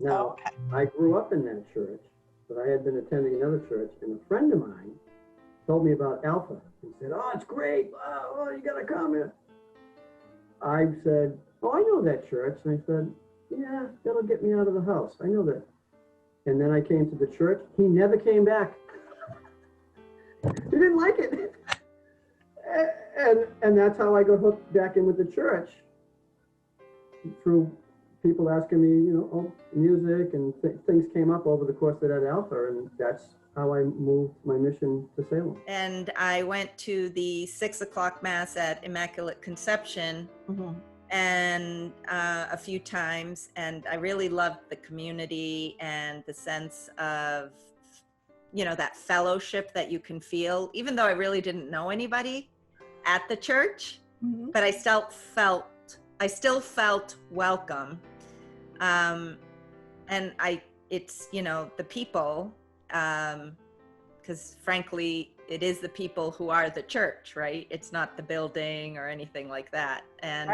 Now, Okay. I grew up in that church, but I had been attending another church, and a friend of mine told me about Alpha. He said, "Oh, it's great. Oh, you got to come here." I said, "Oh, I know that church." And I said, "Yeah, that'll get me out of the house. I know that." And then I came to the church. He never came back. He didn't like it. And that's how I got hooked back in with the church, through people asking me, music, and things came up over the course of that Alpha, and that's how I moved my mission to Salem. And I went to the 6 o'clock Mass at Immaculate Conception and a few times, and I really loved the community and the sense of, that fellowship that you can feel, even though I really didn't know anybody at the church, but I still felt welcome. And it's, the people, because frankly, it is the people who are the church, right? It's not the building or anything like that. And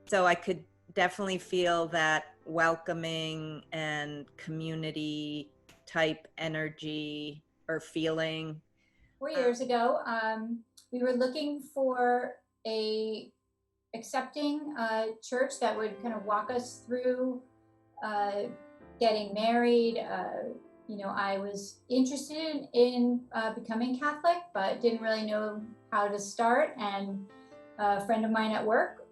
so I could definitely feel that welcoming and community type energy or feeling. 4 years ago, we were looking for a accepting church that would kind of walk us through getting married. I was interested in becoming Catholic, but didn't really know how to start. And a friend of mine at work,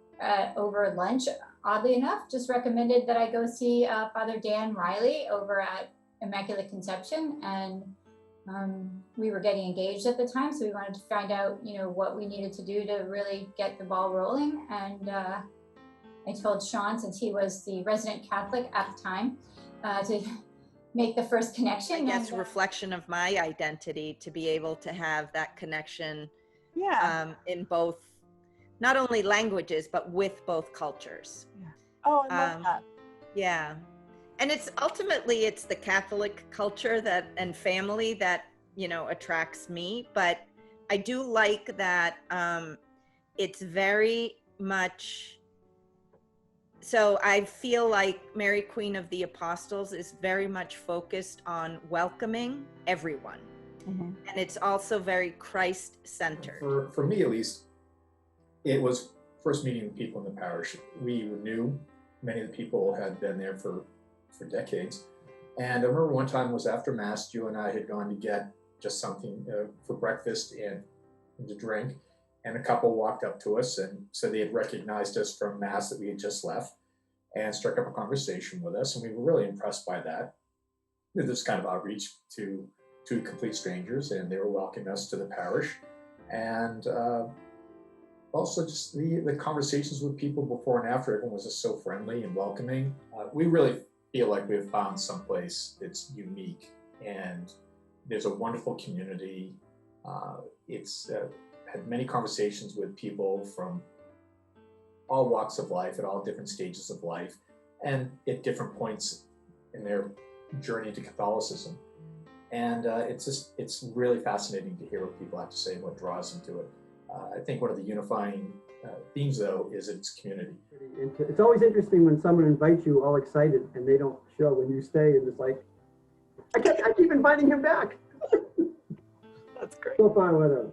over lunch, oddly enough, just recommended that I go see Father Dan Riley over at Immaculate Conception. And we were getting engaged at the time, so we wanted to find out, what we needed to do to really get the ball rolling. And I told Sean, since he was the resident Catholic at the time, to make the first connection. I guess a reflection of my identity to be able to have that connection in both, not only languages, but with both cultures. Yeah. Oh, I love that. Yeah. And it's ultimately, it's the Catholic culture and family that, attracts me. But I do like that it's very much, so I feel like Mary Queen of the Apostles is very much focused on welcoming everyone. And it's also very Christ-centered. For me, at least, it was first meeting the people in the parish. We knew many of the people had been there for decades. And I remember one time was after Mass, you and I had gone to get just something for breakfast and to drink. And a couple walked up to us and said they had recognized us from Mass that we had just left and struck up a conversation with us. And we were really impressed by that. This kind of outreach to complete strangers, and they were welcoming us to the parish. And also just the conversations with people before and after, everyone was just so friendly and welcoming. We really feel like we've found someplace that's unique, and there's a wonderful community. It's had many conversations with people from all walks of life, at all different stages of life, and at different points in their journey to Catholicism. And it's really fascinating to hear what people have to say and what draws them to it. I think one of the unifying themes, though, is its community. It's always interesting when someone invites you all excited and they don't show when you stay, and it's like, I keep inviting him back. That's great. So far, whatever.